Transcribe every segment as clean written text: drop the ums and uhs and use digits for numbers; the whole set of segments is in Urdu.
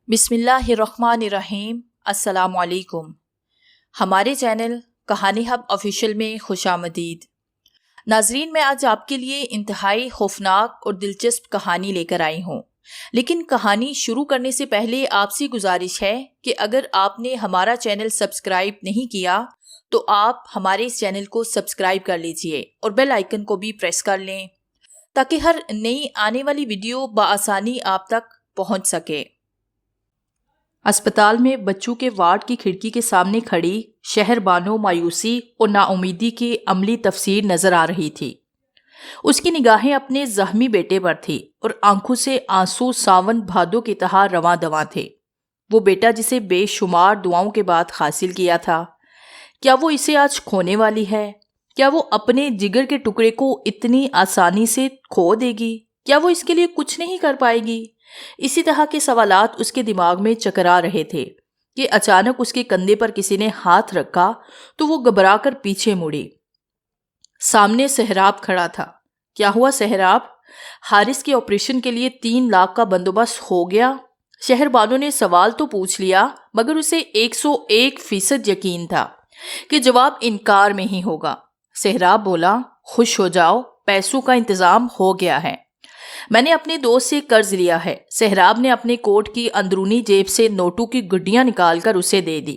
بسم اللہ الرحمن الرحیم۔ السلام علیکم۔ ہمارے چینل کہانی ہب آفیشیل میں خوش آمدید۔ ناظرین، میں آج آپ کے لیے انتہائی خوفناک اور دلچسپ کہانی لے کر آئی ہوں، لیکن کہانی شروع کرنے سے پہلے آپ سے گزارش ہے کہ اگر آپ نے ہمارا چینل سبسکرائب نہیں کیا تو آپ ہمارے اس چینل کو سبسکرائب کر لیجئے اور بیل آئیکن کو بھی پریس کر لیں تاکہ ہر نئی آنے والی ویڈیو بآسانی آپ تک پہنچ سکے۔ اسپتال میں بچوں کے وارڈ کی کھڑکی کے سامنے کھڑی شہر بانو مایوسی اور نا امیدی کی عملی تفسیر نظر آ رہی تھی۔ اس کی نگاہیں اپنے زخمی بیٹے پر تھی اور آنکھوں سے آنسو ساون بھادو کی طرح رواں دواں تھے۔ وہ بیٹا جسے بے شمار دعاؤں کے بعد حاصل کیا تھا، کیا وہ اسے آج کھونے والی ہے؟ کیا وہ اپنے جگر کے ٹکڑے کو اتنی آسانی سے کھو دے گی؟ کیا وہ اس کے لیے کچھ نہیں کر پائے گی؟ اسی طرح کے سوالات اس کے دماغ میں چکرا رہے تھے کہ اچانک اس کے کندھے پر کسی نے ہاتھ رکھا تو وہ گھبرا کر پیچھے مڑی۔ سامنے سہراب کھڑا تھا۔ کیا ہوا سہراب؟ حارث کے آپریشن کے لیے 3 لاکھ کا بندوبست ہو گیا؟ شہر بانو نے سوال تو پوچھ لیا، مگر اسے 101% یقین تھا کہ جواب انکار میں ہی ہوگا۔ سہراب بولا، خوش ہو جاؤ، پیسوں کا انتظام ہو گیا ہے۔ میں نے اپنے دوست سے قرض لیا ہے۔ سہراب نے اپنے کوٹ کی اندرونی جیب سے نوٹوں کی گڈیاں نکال کر اسے دے دی۔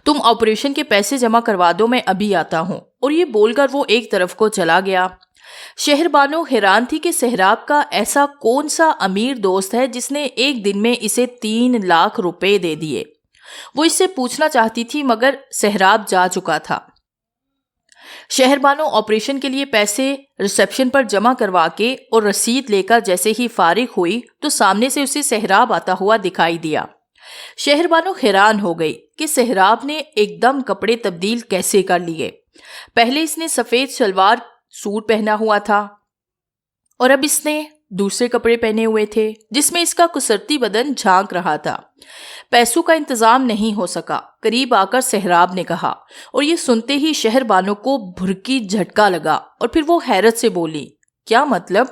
تم آپریشن کے پیسے جمع کروا دو، میں ابھی آتا ہوں۔ اور یہ بول کر وہ ایک طرف کو چلا گیا۔ شہر بانو حیران تھی کہ سہراب کا ایسا کون سا امیر دوست ہے جس نے ایک دن میں اسے 3 لاکھ روپے دے دیے۔ وہ اس سے پوچھنا چاہتی تھی مگر سہراب جا چکا تھا۔ شہر بانو آپریشن کے لیے پیسے ریسیپشن پر جمع کروا کے اور رسید لے کر جیسے ہی فارغ ہوئی تو سامنے سے اسے سہراب آتا ہوا دکھائی دیا۔ شہر بانو حیران ہو گئی کہ سہراب نے ایک دم کپڑے تبدیل کیسے کر لیے۔ پہلے اس نے سفید شلوار سوٹ پہنا ہوا تھا اور اب اس نے دوسرے کپڑے پہنے ہوئے تھے جس میں اس کا کسرتی بدن جھانک رہا تھا۔ پیسوں کا انتظام نہیں ہو سکا، قریب آ کر سہراب نے کہا، اور یہ سنتے ہی شہر بانو کو بھرکی جھٹکا لگا اور پھر وہ حیرت سے بولی، کیا مطلب؟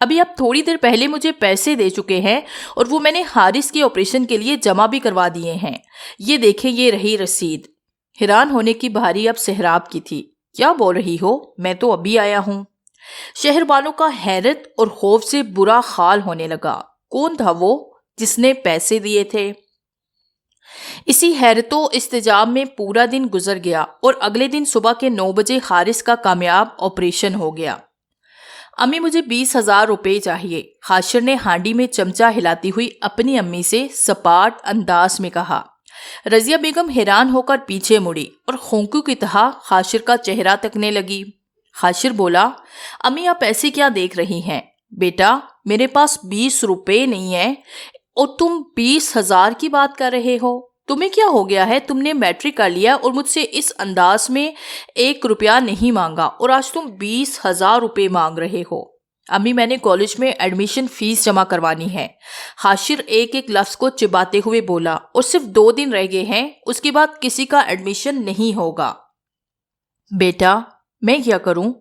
ابھی آپ تھوڑی دیر پہلے مجھے پیسے دے چکے ہیں اور وہ میں نے حارث کے آپریشن کے لیے جمع بھی کروا دیے ہیں۔ یہ دیکھیں، یہ رہی رسید۔ حیران ہونے کی بھاری اب سہراب کی تھی۔ کیا بول رہی ہو؟ میں تو ابھی آیا ہوں۔ شہر بانو کا حیرت اور خوف سے برا حال ہونے لگا۔ کون تھا وہ جس نے پیسے دیے تھے؟ اسی حیرت و استجاب میں پورا دن گزر گیا اور اگلے دن صبح کے 9 بجے حارث کا کامیاب آپریشن ہو گیا۔ امی، مجھے 20,000 روپے چاہیے، حاشر نے ہانڈی میں چمچہ ہلاتی ہوئی اپنی امی سے سپاٹ انداز میں کہا۔ رضیہ بیگم حیران ہو کر پیچھے مڑی اور خونکو کی طرح حاشر کا چہرہ تکنے لگی۔ حاشر بولا، امی آپ ایسے کیا دیکھ رہی ہیں؟ بیٹا، میرے پاس 20 روپے نہیں ہیں اور تم 20,000 کی بات کر رہے ہو۔ تمہیں کیا ہو گیا ہے؟ تم نے میٹرک کر لیا اور مجھ سے اس انداز میں 1 روپیہ نہیں مانگا اور آج تم 20,000 روپے مانگ رہے ہو۔ امی، میں نے کالج میں ایڈمیشن فیس جمع کروانی ہے۔ حاشر ایک ایک لفظ کو چباتے ہوئے بولا، اور صرف 2 دن رہ گئے ہیں، اس کے بعد کسی کا ایڈمیشن نہیں ہوگا۔ بیٹا، میں کیا کروں؟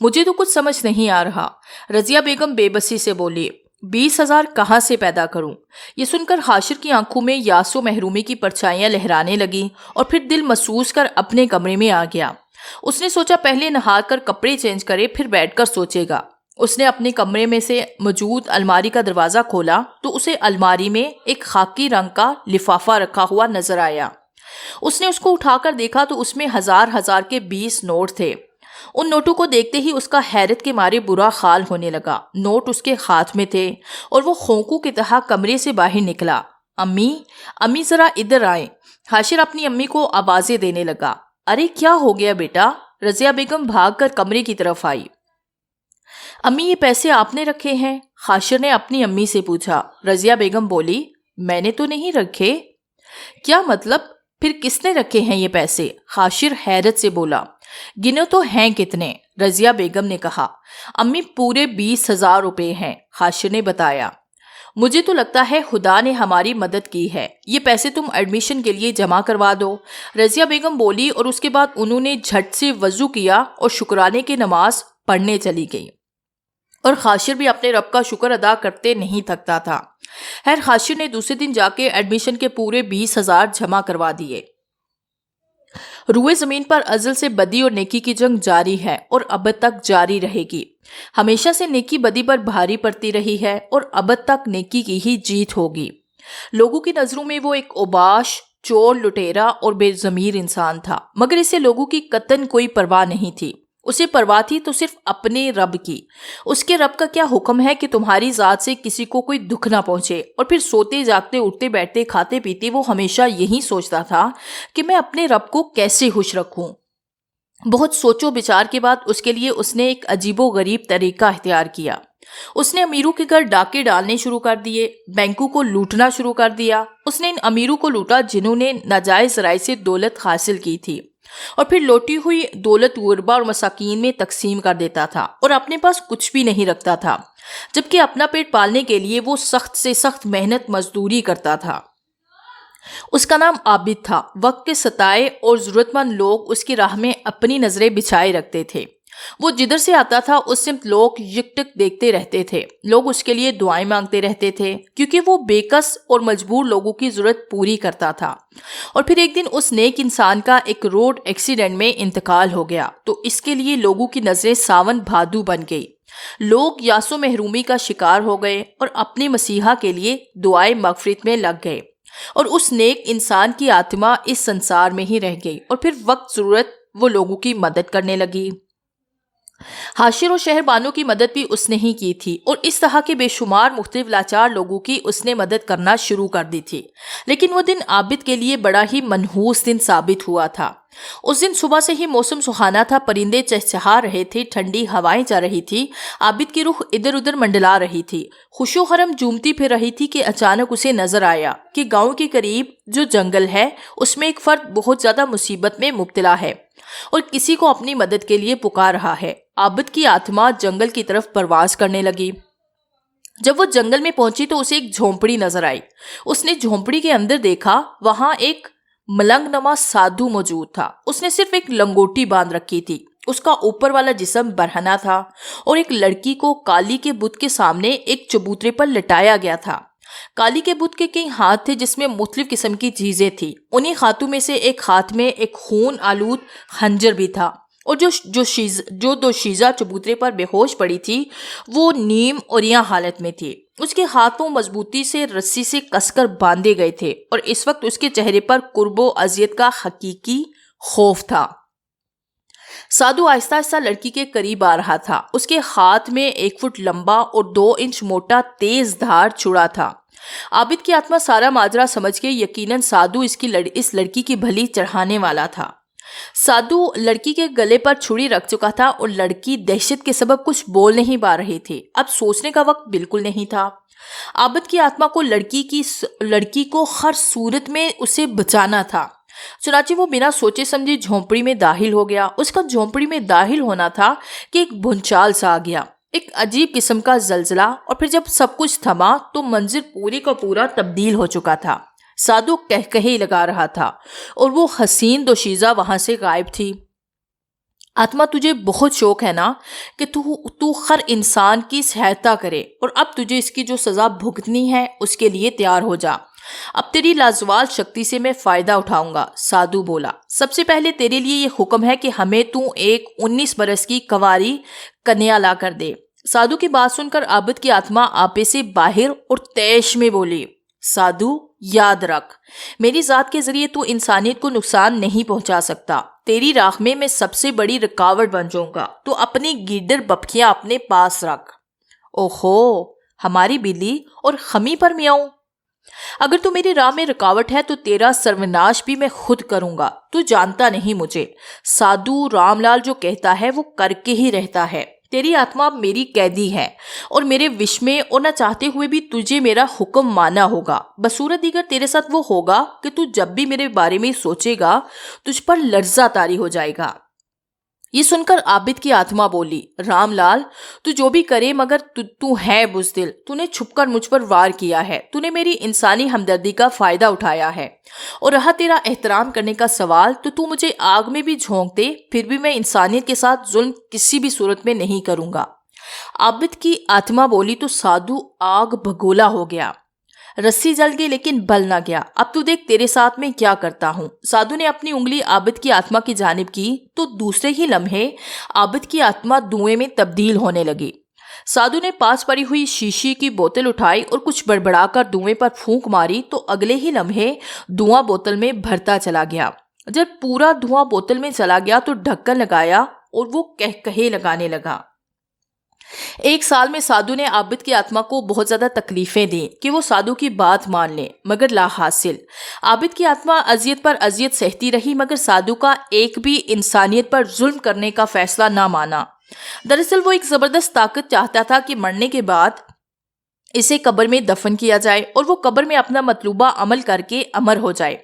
مجھے تو کچھ سمجھ نہیں آ رہا، رضیہ بیگم بے بسی سے بولی۔ 20,000 کہاں سے پیدا کروں؟ یہ سن کر حاشر کی آنکھوں میں یاس و محرومی کی پرچھائیاں لہرانے لگیں اور پھر دل محسوس کر اپنے کمرے میں آ گیا۔ اس نے سوچا پہلے نہا کر کپڑے چینج کرے، پھر بیٹھ کر سوچے گا۔ اس نے اپنے کمرے میں سے موجود الماری کا دروازہ کھولا تو اسے الماری میں ایک خاکی رنگ کا لفافہ رکھا ہوا نظر آیا۔ اس نے اس کو اٹھا کر دیکھا تو اس میں 1000 کے 20 نوٹ تھے۔ ان نوٹوں کو دیکھتے ہی اس کا حیرت کے مارے برا حال ہونے لگا۔ نوٹ اس کے ہاتھ میں تھے اور وہ خونکو کی طرح کمرے سے باہر نکلا۔ امی ذرا ادھر آئیں۔ حاشر اپنی امی کو آوازیں دینے لگا۔ ارے کیا ہو گیا بیٹا؟ رضیہ بیگم بھاگ کر کمرے کی طرف آئی۔ امی، یہ پیسے آپ نے رکھے ہیں؟ حاشر نے اپنی امی سے پوچھا۔ رضیہ بیگم بولی، میں نے تو نہیں رکھے۔ کیا مطلب؟ پھر کس نے رکھے ہیں یہ پیسے؟ حاشر حیرت سے بولا۔ گنو تو ہیں کتنے؟ رضیہ بیگم نے کہا۔ امی، پورے 20,000 روپے ہیں، حاشر نے بتایا۔ مجھے تو لگتا ہے خدا نے ہماری مدد کی ہے، یہ پیسے تم ایڈمیشن کے لیے جمع کروا دو، رضیہ بیگم بولی، اور اس کے بعد انہوں نے جھٹ سے وضو کیا اور شکرانے کی نماز پڑھنے چلی گئی۔ اور خاشر بھی اپنے رب کا شکر ادا کرتے نہیں تھکتا تھا۔ خیر، خاشر نے دوسرے دن جا کے ایڈمیشن کے پورے 20,000 جمع کروا دیے۔ روئے زمین پر ازل سے بدی اور نیکی کی جنگ جاری ہے اور ابد تک جاری رہے گی۔ ہمیشہ سے نیکی بدی پر بھاری پڑتی رہی ہے اور ابد تک نیکی کی ہی جیت ہوگی۔ لوگوں کی نظروں میں وہ ایک اوباش، چور، لٹیرا اور بے ضمیر انسان تھا، مگر اسے لوگوں کی قطعاً کوئی پرواہ نہیں تھی۔ اسے پرواہ تھی تو صرف اپنے رب کی۔ اس کے رب کا کیا حکم ہے کہ تمہاری ذات سے کسی کو کوئی دکھ نہ پہنچے، اور پھر سوتے جاگتے اٹھتے بیٹھتے کھاتے پیتے وہ ہمیشہ یہی سوچتا تھا کہ میں اپنے رب کو کیسے خوش رکھوں۔ بہت سوچ و بچار کے بعد اس کے لیے اس نے ایک عجیب و غریب طریقہ اختیار کیا۔ اس نے امیروں کے گھر ڈاکے ڈالنے شروع کر دیے، بینکوں کو لوٹنا شروع کر دیا۔ اس نے ان امیروں کو لوٹا جنہوں نے ناجائز ذرائع سے دولت حاصل کی تھی، اور پھر لوٹی ہوئی دولت غربا اور مساکین میں تقسیم کر دیتا تھا، اور اپنے پاس کچھ بھی نہیں رکھتا تھا، جبکہ اپنا پیٹ پالنے کے لیے وہ سخت سے سخت محنت مزدوری کرتا تھا۔ اس کا نام عابد تھا۔ وقت کے ستائے اور ضرورت مند لوگ اس کی راہ میں اپنی نظریں بچھائے رکھتے تھے۔ وہ جدھر سے آتا تھا اس سمت لوگ یکٹک دیکھتے رہتے تھے۔ لوگ اس کے لیے دعائیں مانگتے رہتے تھے، کیونکہ وہ بے کس اور مجبور لوگوں کی ضرورت پوری کرتا تھا۔ اور پھر ایک دن اس نیک انسان کا ایک روڈ ایکسیڈنٹ میں انتقال ہو گیا تو اس کے لیے لوگوں کی نظریں ساون بھادو بن گئی۔ لوگ یاس و محرومی کا شکار ہو گئے اور اپنے مسیحا کے لیے دعائیں مغفرت میں لگ گئے، اور اس نیک انسان کی آتما اس سنسار میں ہی رہ گئی، اور پھر وقت ضرورت وہ لوگوں کی مدد کرنے لگی۔ حاشر و شہر بانوں کی مدد بھی اس نے ہی کی تھی، اور اس طرح کے بے شمار مختلف لاچار لوگوں کی اس نے مدد کرنا شروع کر دی تھی۔ لیکن وہ دن عابد کے لیے بڑا ہی منحوس دن ثابت ہوا تھا۔ اس دن صبح سے ہی موسم سہانا تھا، پرندے چہچہا رہے تھے، ٹھنڈی ہوائیں چل رہی تھی، عابد کی روح ادھر ادھر منڈلا رہی تھی، خوش و خرم جھومتی پھر رہی تھی کہ اچانک اسے نظر آیا کہ گاؤں کے قریب جو جنگل ہے اس میں ایک فرد بہت زیادہ مصیبت میں مبتلا ہے اور کسی کو اپنی مدد کے لیے پکار رہا ہے۔ عابد کی آتما جنگل کی طرف پرواز کرنے لگی۔ جب وہ جنگل میں پہنچی تو اسے ایک جھونپڑی نظر آئی۔ اس نے جھونپڑی کے اندر دیکھا، وہاں ایک ملنگ نما سادھو موجود تھا۔ اس نے صرف ایک لنگوٹی باندھ رکھی تھی، اس کا اوپر والا جسم برہنہ تھا، اور ایک لڑکی کو کالی کے بت کے سامنے ایک چبوترے پر لٹایا گیا تھا۔ کالی کے بت کے کئی ہاتھ تھے جس میں مختلف قسم کی چیزیں تھیں۔ انہی ہاتھوں میں سے ایک ہاتھ میں ایک خون آلود خنجر بھی تھا، اور جو دو شیزہ چبوترے پر بے ہوش پڑی تھی وہ نیم اوریاں حالت میں تھی۔ اس کے ہاتھوں مضبوطی سے رسی سے کس کر باندھے گئے تھے، اور اس وقت اس کے چہرے پر قرب و اذیت کا حقیقی خوف تھا۔ سادھو آہستہ آہستہ لڑکی کے قریب آ رہا تھا۔ اس کے ہاتھ میں 1 فٹ لمبا اور 2 انچ موٹا تیز دھار چھڑا تھا۔ عابد کی آتما سارا ماجرا سمجھ کے یقیناً سادھو اس لڑکی کی بھلی چڑھانے والا تھا۔ سادھو لڑکی کے گلے پر چھری رکھ چکا تھا، اور لڑکی دہشت کے سبب کچھ بول نہیں پا رہی تھی۔ اب سوچنے کا وقت بالکل نہیں تھا۔ عابد کی آتما کو لڑکی کو ہر صورت میں اسے بچانا تھا۔ چنانچہ وہ بنا سوچے سمجھے جھونپڑی میں داخل ہو گیا۔ اس کا جھونپڑی میں داخل ہونا تھا کہ ایک بھونچال سا آ گیا، ایک عجیب قسم کا زلزلہ، اور پھر جب سب کچھ تھما تو منظر پورے کا پورا تبدیل ہو چکا تھا۔ سادھو کہے لگا رہا تھا، اور وہ حسین دوشیزہ وہاں سے غائب تھی۔ آتما، تجھے بہت شوق ہے نا کہ تو ہر انسان کی سہایتا کرے، اور اب تجھے اس کی جو سزا بھگتنی ہے اس کے لیے تیار ہو جا۔ اب تیری لازوال شکتی سے میں فائدہ اٹھاؤں گا۔ سادھو بولا، سب سے پہلے تیرے لیے یہ حکم ہے کہ ہمیں تو ایک 19 برس کی کنواری کنیا لا کر دے۔ سادھو کی بات سن کر عابد کی آتما آپے سے باہر اور تیش میں بولی، سادھو یاد رکھ، میری ذات کے ذریعے تو انسانیت کو نقصان نہیں پہنچا سکتا۔ تیری راہ میں سب سے بڑی رکاوٹ بن جاؤں گا، تو اپنی گیدڑ بپکیاں اپنے پاس رکھ۔ اوہو، ہماری بلی اور خمی پر میاؤں۔ اگر تو میری راہ میں رکاوٹ ہے تو تیرا سروناش بھی میں خود کروں گا۔ تو جانتا نہیں مجھے، سادھو رام لال جو کہتا ہے وہ کر کے ہی رہتا ہے۔ تیری آتما میری قیدی ہے، اور میرے وش میں اور نہ چاہتے ہوئے بھی تجھے میرا حکم ماننا ہوگا۔ بصورت دیگر تیرے ساتھ وہ ہوگا کہ تو جب بھی میرے بارے میں سوچے گا تجھ پر لرزہ طاری ہو جائے گا۔ یہ سن کر عابد کی آتما بولی، رام لال، تو جو بھی کرے مگر تو ہے بزدل، تو نے چھپ کر مجھ پر وار کیا ہے، تو نے میری انسانی ہمدردی کا فائدہ اٹھایا ہے، اور رہا تیرا احترام کرنے کا سوال تو مجھے آگ میں بھی جھونک دے، پھر بھی میں انسانیت کے ساتھ ظلم کسی بھی صورت میں نہیں کروں گا۔ عابد کی آتما بولی تو سادھو آگ بھگولا ہو گیا. رسی جل گئی لیکن بل نہ گیا. اب تو دیکھ تیرے ساتھ میں کیا کرتا ہوں. سادھو نے اپنی انگلی عابد کی آتما کی جانب کی تو دوسرے ہی لمحے عابد کی آتما دھوئیں میں تبدیل ہونے لگی. سادھو نے پاس پڑی ہوئی شیشی کی بوتل اٹھائی اور کچھ بڑبڑا کر دھوئیں پر پھونک ماری تو اگلے ہی لمحے دھواں بوتل میں بھرتا چلا گیا. جب پورا دھواں بوتل میں چلا گیا تو ڈھکن لگایا اور وہ کہے لگانے لگا. 1 سال میں سادھو نے عابد کی آتما کو بہت زیادہ تکلیفیں دیں کہ وہ سادھو کی بات مان لے، مگر لا حاصل. عابد کی آتما اذیت پر اذیت سہتی رہی مگر سادھو کا ایک بھی انسانیت پر ظلم کرنے کا فیصلہ نہ مانا. دراصل وہ ایک زبردست طاقت چاہتا تھا کہ مرنے کے بعد اسے قبر میں دفن کیا جائے اور وہ قبر میں اپنا مطلوبہ عمل کر کے امر ہو جائے.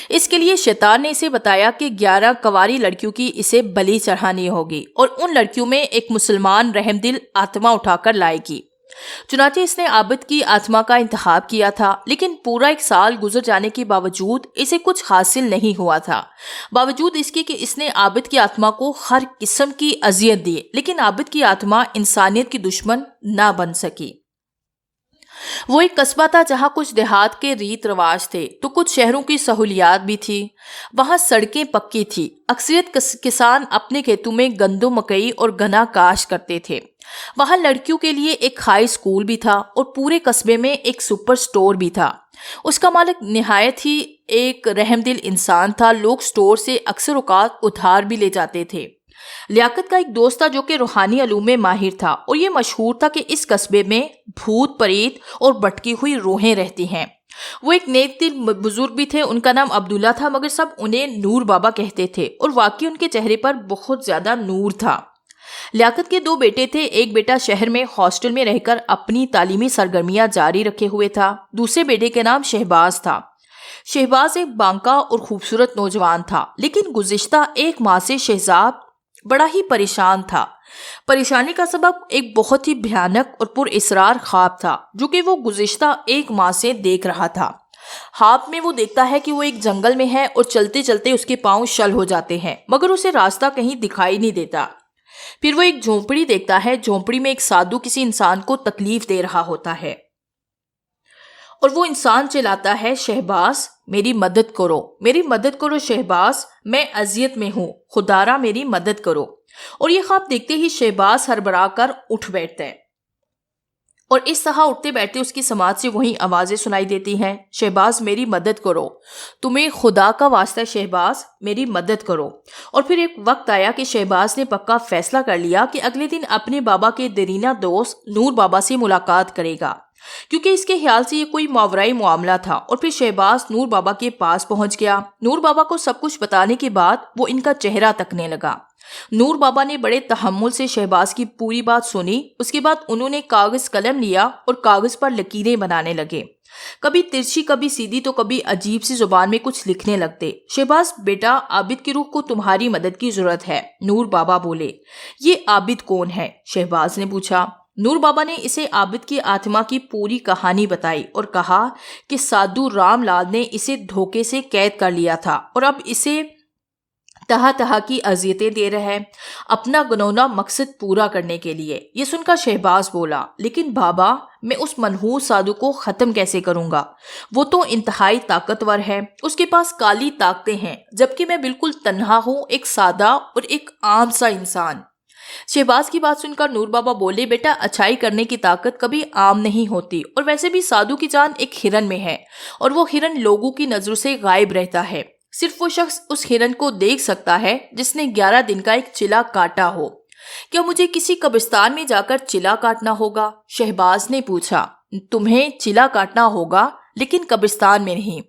اس کے لیے شیطان نے اسے بتایا کہ 11 کنواری لڑکیوں کی اسے بلی چڑھانی ہوگی اور ان لڑکیوں میں ایک مسلمان رحم دل آتما اٹھا کر لائے گی. چنانچہ اس نے عابد کی آتما کا انتخاب کیا تھا لیکن پورا 1 سال گزر جانے کے باوجود اسے کچھ حاصل نہیں ہوا تھا. باوجود اس کے کہ اس نے عابد کی آتما کو ہر قسم کی اذیت دی لیکن عابد کی آتما انسانیت کی دشمن نہ بن سکی. وہ ایک قصبہ تھا جہاں کچھ دیہات کے ریت رواج تھے تو کچھ شہروں کی سہولیات بھی تھی. وہاں سڑکیں پکی تھی. اکثریت کسان اپنے کھیتوں میں گندم مکئی اور گنا کاشت کرتے تھے. وہاں لڑکیوں کے لیے ایک ہائی اسکول بھی تھا اور پورے قصبے میں ایک سپر سٹور بھی تھا. اس کا مالک نہایت ہی ایک رحم دل انسان تھا. لوگ سٹور سے اکثر اوقات ادھار بھی لے جاتے تھے. لیاقت کا ایک دوست تھا جو کہ روحانی علوم میں ماہر تھا اور یہ مشہور تھا کہ اس قصبے میں بھوت پریت اور بٹکی ہوئی روحیں رہتی ہیں. وہ ایک نیک دل بزرگ بھی تھے. ان کا نام عبداللہ تھا مگر سب انہیں نور بابا کہتے تھے اور واقعی ان کے چہرے پر بہت زیادہ نور تھا. لیاقت کے 2 بیٹے تھے. ایک بیٹا شہر میں ہاسٹل میں رہ کر اپنی تعلیمی سرگرمیاں جاری رکھے ہوئے تھا. دوسرے بیٹے کا نام شہباز تھا. شہباز ایک بانکا اور خوبصورت نوجوان تھا لیکن گزشتہ 1 ماہ سے شہزاد بڑا ہی پریشان تھا. پریشانی کا سبب ایک بہت ہی بھیانک اور پر اسرار خواب تھا جو کہ وہ گزشتہ 1 ماہ سے دیکھ رہا تھا. خواب میں وہ دیکھتا ہے کہ وہ ایک جنگل میں ہے اور چلتے چلتے اس کے پاؤں شل ہو جاتے ہیں مگر اسے راستہ کہیں دکھائی نہیں دیتا. پھر وہ ایک جھونپڑی دیکھتا ہے. جھونپڑی میں ایک سادھو کسی انسان کو تکلیف دے رہا ہوتا ہے اور وہ انسان چلاتا ہے، شہباز میری مدد کرو، میری مدد کرو شہباز، میں اذیت میں ہوں، خدارا میری مدد کرو. اور یہ خواب دیکھتے ہی شہباز ہڑبڑا کر اٹھ بیٹھتا ہے اور اس طرح اٹھتے بیٹھتے اس کی سماعت سے وہی آوازیں سنائی دیتی ہیں، شہباز میری مدد کرو، تمہیں خدا کا واسطہ ہے شہباز میری مدد کرو. اور پھر ایک وقت آیا کہ شہباز نے پکا فیصلہ کر لیا کہ اگلے دن اپنے بابا کے دیرینہ دوست نور بابا سے ملاقات کرے گا کیونکہ اس کے خیال سے یہ کوئی ماورائی معاملہ تھا. اور پھر شہباز نور بابا کے پاس پہنچ گیا. نور بابا کو سب کچھ بتانے کے بعد وہ ان کا چہرہ تکنے لگا. نور بابا نے بڑے تحمل سے شہباز کی پوری بات سنی. اس کے بعد انہوں نے کاغذ قلم لیا اور کاغذ پر لکیریں بنانے لگے. کبھی ترچھی کبھی سیدھی تو کبھی عجیب سی زبان میں کچھ لکھنے لگتے. شہباز بیٹا عابد کی روح کو تمہاری مدد کی ضرورت ہے. نور بابا بولے. یہ عابد کون ہے؟ شہباز نے پوچھا. نور بابا نے اسے عابد کی آتما کی پوری کہانی بتائی اور کہا کہ سادھو رام لال نے اسے دھوکے سے قید کر لیا تھا اور اب اسے طرح کی اذیتیں دے رہا ہے اپنا گنونا مقصد پورا کرنے کے لیے. یہ سن کر شہباز بولا، لیکن بابا میں اس منحوس سادھو کو ختم کیسے کروں گا؟ وہ تو انتہائی طاقتور ہے، اس کے پاس کالی طاقتیں ہیں جبکہ میں بالکل تنہا ہوں، ایک سادہ اور ایک عام سا انسان. شہباز کی بات سن کر نور بابا بولے، بیٹا اچھائی کرنے کی طاقت کبھی عام نہیں ہوتی اور ویسے بھی سادھو کی جان ایک ہرن میں ہے اور وہ ہرن لوگوں کی نظروں سے غائب رہتا ہے. صرف وہ شخص اس ہرن کو دیکھ سکتا ہے جس نے 11 دن کا ایک چلا کاٹا ہو. کیا مجھے کسی قبرستان میں جا کر چلا کاٹنا ہوگا؟ شہباز نے پوچھا. تمہیں چلا کاٹنا ہوگا لیکن قبرستان میں نہیں.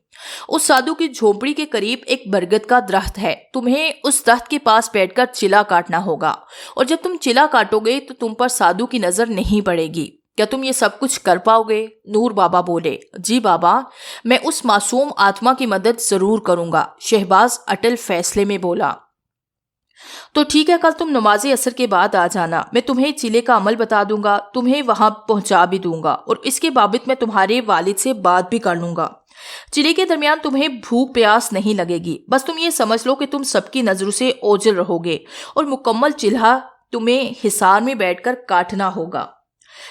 اس سادھو کی جھونپڑی کے قریب ایک برگد کا درخت ہے، تمہیں اس درخت کے پاس بیٹھ کر چلا کاٹنا ہوگا اور جب تم چلا کاٹو گے تو تم پر سادھو کی نظر نہیں پڑے گی. کیا تم یہ سب کچھ کر پاؤ گے؟ نور بابا بولے. جی بابا، میں اس معصوم آتما کی مدد ضرور کروں گا. شہباز اٹل فیصلے میں بولا. تو ٹھیک ہے، کل تم نماز عصر کے بعد آ جانا. میں تمہیں چلے کا عمل بتا دوں گا، تمہیں وہاں پہنچا بھی دوں گا اور اس کے بابت میں تمہارے والد سے بات بھی کر لوں گا. چلے کے درمیان تمہیں بھوک پیاس نہیں لگے گی. بس تم یہ سمجھ لو کہ تم سب کی نظروں سے اوجھل رہو گے اور مکمل چلہ تمہیں حصار میں بیٹھ کر کاٹنا ہوگا۔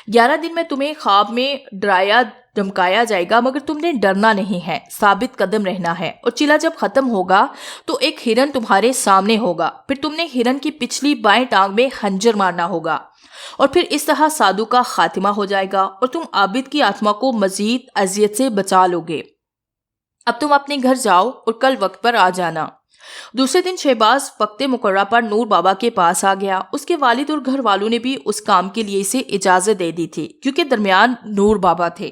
11 دن میں تمہیں خواب میں ڈرایا دھمکایا جائے گا، مگر تم نے ڈرنا نہیں ہے، ثابت قدم رہنا ہے، اور چلا جب ختم ہوگا تو ایک ہرن تمہارے سامنے ہوگا، پھر تم نے ہرن کی پچھلی بائیں ٹانگ میں خنجر مارنا ہوگا، اور پھر اس طرح سادھو کا خاتمہ ہو جائے گا اور تم عابد کی آتما کو مزید اذیت سے بچا لو گے۔ اب تم اپنے گھر جاؤ اور کل وقت پر آ جانا۔ دوسرے دن شہباز وقت مقررہ پر نور بابا کے پاس آ گیا۔ اس کے والد اور گھر والوں نے بھی اس کام کے لیے اسے اجازت دے دی تھی، کیونکہ درمیان نور بابا تھے۔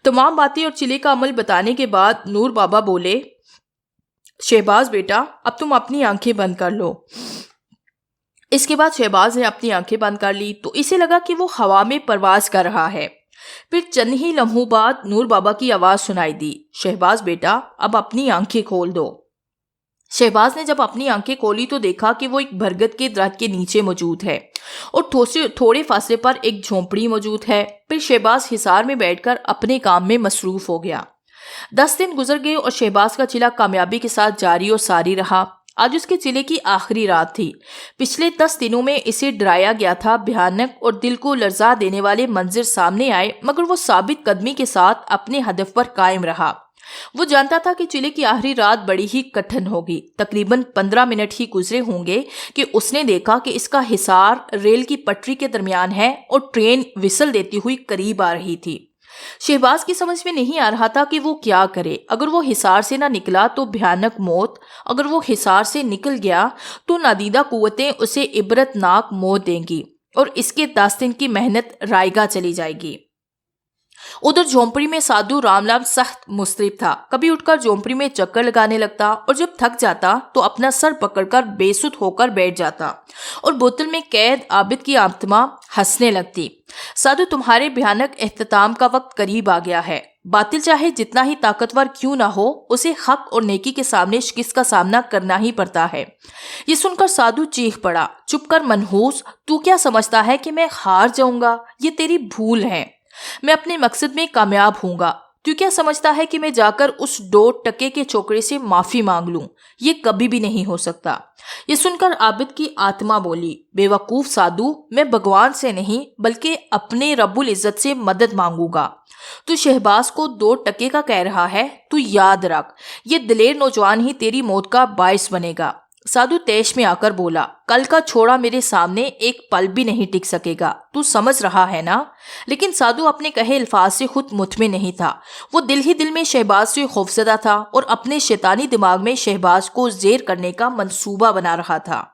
تمام باتیں اور چلے کا عمل بتانے کے بعد نور بابا بولے، شہباز بیٹا اب تم اپنی آنکھیں بند کر لو۔ اس کے بعد شہباز نے اپنی آنکھیں بند کر لی تو اسے لگا کہ وہ ہوا میں پرواز کر رہا ہے۔ پھر چند ہی لمحوں بعد نور بابا کی آواز سنائی دی، شہباز بیٹا اب اپنی آنکھیں کھول دو۔ شہباز نے جب اپنی آنکھیں کھولی تو دیکھا کہ وہ ایک برگد کے درخت کے نیچے موجود ہے اور تھوڑے فاصلے پر ایک جھونپڑی موجود ہے۔ پھر شہباز حصار میں بیٹھ کر اپنے کام میں مصروف ہو گیا۔ 10 دن گزر گئے اور شہباز کا چلا کامیابی کے ساتھ جاری اور ساری رہا۔ آج اس کے چلے کی آخری رات تھی۔ پچھلے 10 دنوں میں اسے ڈرایا گیا تھا، بھیانک اور دل کو لرزا دینے والے منظر سامنے آئے، مگر وہ ثابت قدمی کے ساتھ اپنے ہدف پر قائم رہا۔ وہ جانتا تھا کہ چلے کی آخری رات بڑی ہی کٹھن ہوگی۔ تقریباً 15 منٹ ہی گزرے ہوں گے کہ اس نے دیکھا کہ اس کا حصار ریل کی پٹری کے درمیان ہے اور ٹرین وسل دیتی ہوئی قریب آ رہی تھی۔ شہباز کی سمجھ میں نہیں آ رہا تھا کہ وہ کیا کرے۔ اگر وہ حصار سے نہ نکلا تو بھیانک موت، اگر وہ حصار سے نکل گیا تو نادیدہ قوتیں اسے عبرتناک موت دیں گی اور اس کے 10 دن کی محنت رائگاں چلی جائے گی۔ ادھر جھونپڑی میں سادھو رام لال سخت مضطرب تھا۔ کبھی اٹھ کر جھونپڑی میں چکر لگانے لگتا اور جب تھک جاتا تو اپنا سر پکڑ کر بے سدھ ہو کر بیٹھ جاتا اور بوتل میں قید عابد کی آتما ہنسنے لگتی۔ سادھو تمہارے بھیانک اختتام کا وقت قریب آ گیا ہے۔ باطل چاہے جتنا ہی طاقتور کیوں نہ ہو، اسے حق اور نیکی کے سامنے شکست کا سامنا کرنا ہی پڑتا ہے۔ یہ سن کر سادھو چیخ پڑا، چپ کر منحوس، تو کیا سمجھتا ہے کہ میں ہار جاؤں گا؟ یہ تیری بھول ہے۔ میں اپنے مقصد میں کامیاب ہوں گا۔ تو کیا سمجھتا ہے کہ میں جا کر اس 2 ٹکے کے چھوکرے سے معافی مانگ لوں؟ یہ کبھی بھی نہیں ہو سکتا۔ یہ سن کر عابد کی آتما بولی، بے وقوف سادھو، میں بھگوان سے نہیں بلکہ اپنے رب العزت سے مدد مانگوں گا۔ تو شہباز کو 2 ٹکے کا کہہ رہا ہے؟ تو یاد رکھ، یہ دلیر نوجوان ہی تیری موت کا باعث بنے گا۔ سادھو تیش میں آ کر بولا، کل کا چھوڑا میرے سامنے ایک پل بھی نہیں ٹک سکے گا، تو سمجھ رہا ہے نا؟ لیکن سادھو اپنے کہے الفاظ سے خود مطمئن نہیں تھا۔ وہ دل ہی دل میں شہباز سے خوفزدہ تھا اور اپنے شیطانی دماغ میں شہباز کو زیر کرنے کا منصوبہ بنا رہا تھا۔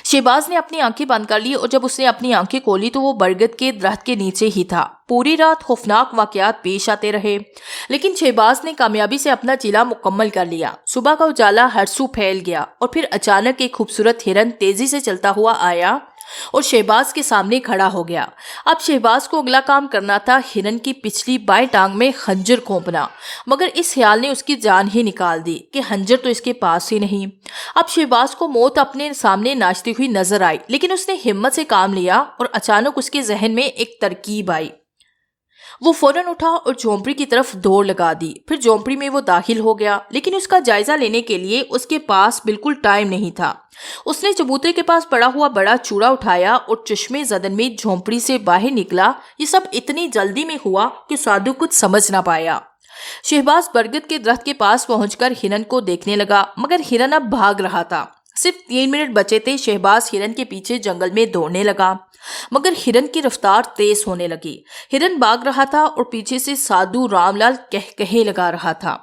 شہباز نے اپنی آنکھیں بند کر لی اور جب اس نے اپنی آنکھیں کھولی تو وہ برگد کے درخت کے نیچے ہی تھا۔ پوری رات خوفناک واقعات پیش آتے رہے، لیکن شہباز نے کامیابی سے اپنا چلا مکمل کر لیا۔ صبح کا اجالا ہر سو پھیل گیا اور پھر اچانک ایک خوبصورت ہرن تیزی سے چلتا ہوا آیا اور شہباز کے سامنے کھڑا ہو گیا۔ اب شہباز کو اگلا کام کرنا تھا ہرن کی پچھلی بائیں ٹانگ میں خنجر کھونپنا، مگر اس خیال نے اس کی جان ہی نکال دی کہ خنجر تو اس کے پاس ہی نہیں۔ اب شہباز کو موت اپنے سامنے ناچتی ہوئی نظر آئی، لیکن اس نے ہمت سے کام لیا اور اچانک اس کے ذہن میں ایک ترکیب آئی۔ وہ فوراً اٹھا اور جھونپڑی کی طرف دوڑ لگا دی۔ پھر جھونپڑی میں وہ داخل ہو گیا، لیکن اس کا جائزہ لینے کے لیے اس کے پاس بالکل ٹائم نہیں تھا۔ اس نے چبوترے کے پاس پڑا ہوا بڑا چوڑا اٹھایا اور چشمے زدن میں جھونپڑی سے باہر نکلا۔ یہ سب اتنی جلدی میں ہوا کہ سادھو کچھ سمجھ نہ پایا۔ شہباز برگد کے درخت کے پاس پہنچ کر ہرن کو دیکھنے لگا، مگر ہرن اب بھاگ رہا تھا۔ صرف 3 منٹ بچے تھے۔ شہباز ہرن کے پیچھے جنگل میں دوڑنے لگا، مگر ہرن کی رفتار تیز ہونے لگی۔ ہرن بھاگ رہا تھا اور پیچھے سے سادھو رام لال کہے لگا رہا تھا۔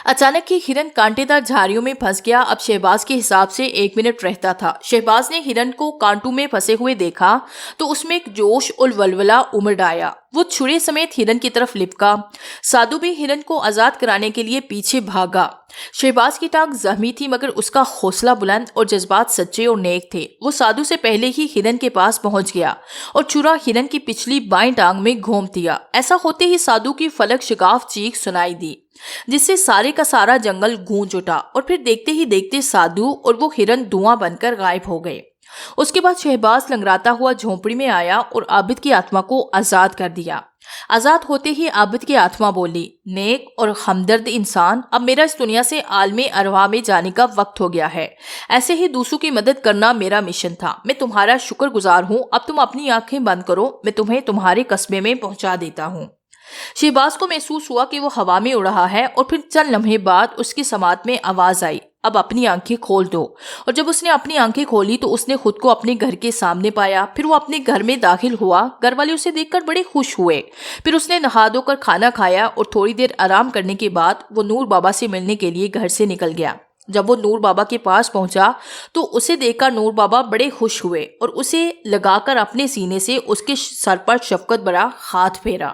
اچانک ہی ہرن کانٹے دار جھاڑیوں میں پھنس گیا۔ اب شہباز کے حساب سے 1 منٹ رہتا تھا۔ شہباز نے ہرن کو کانٹوں میں پھنسے ہوئے دیکھا تو اس میں ایک جوش اور ولولہ امڑ آیا۔ وہ چھڑے سمیت ہرن کی طرف لپکا۔ سادھو بھی ہرن کو آزاد کرانے کے لیے پیچھے بھاگا۔ شہباز کی ٹانگ زخمی تھی، مگر اس کا حوصلہ بلند اور جذبات سچے اور نیک تھے۔ وہ سادھو سے پہلے ہی ہرن کے پاس پہنچ گیا اور چورا ہرن کی پچھلی بائیں ٹانگ میں گھونپ دیا۔ ایسا ہوتے ہی سادھو کی فلک شگاف چیخ سنائی دی، جس سے سارے کا سارا جنگل گونج اٹھا اور پھر دیکھتے ہی دیکھتے سادھو اور وہ ہرن دھواں بن کر غائب ہو گئے۔ اس کے بعد شہباز لنگراتا ہوا جھونپڑی میں آیا اور عابد کی آتما کو آزاد کر دیا۔ آزاد ہوتے ہی عابد کی آتما بولی، نیک اور ہمدرد انسان، اب میرا اس دنیا سے عالم ارواح میں جانے کا وقت ہو گیا ہے۔ ایسے ہی دوسروں کی مدد کرنا میرا مشن تھا، میں تمہارا شکر گزار ہوں۔ اب تم اپنی آنکھیں بند کرو، میں تمہیں تمہارے قصبے میں پہنچا دیتا ہوں۔ شہباز کو محسوس ہوا کہ وہ ہوا میں اڑ رہا ہے، اور پھر چند لمحے بعد اس کی سماعت میں آواز آئی، اب اپنی آنکھیں کھول دو۔ اور جب اس نے اپنی آنکھیں کھولی تو اس نے خود کو اپنے گھر کے سامنے پایا۔ پھر وہ اپنے گھر میں داخل ہوا، گھر والے اسے دیکھ کر بڑے خوش ہوئے۔ پھر اس نے نہا دھو کر کھانا کھایا، اور تھوڑی دیر آرام کرنے کے بعد وہ نور بابا سے ملنے کے لیے گھر سے نکل گیا۔ جب وہ نور بابا کے پاس پہنچا تو اسے دیکھ کر نور بابا بڑے خوش ہوئے اور اسے لگا کر اپنے سینے سے اس کے سر پر شفقت بھرا ہاتھ پھیرا۔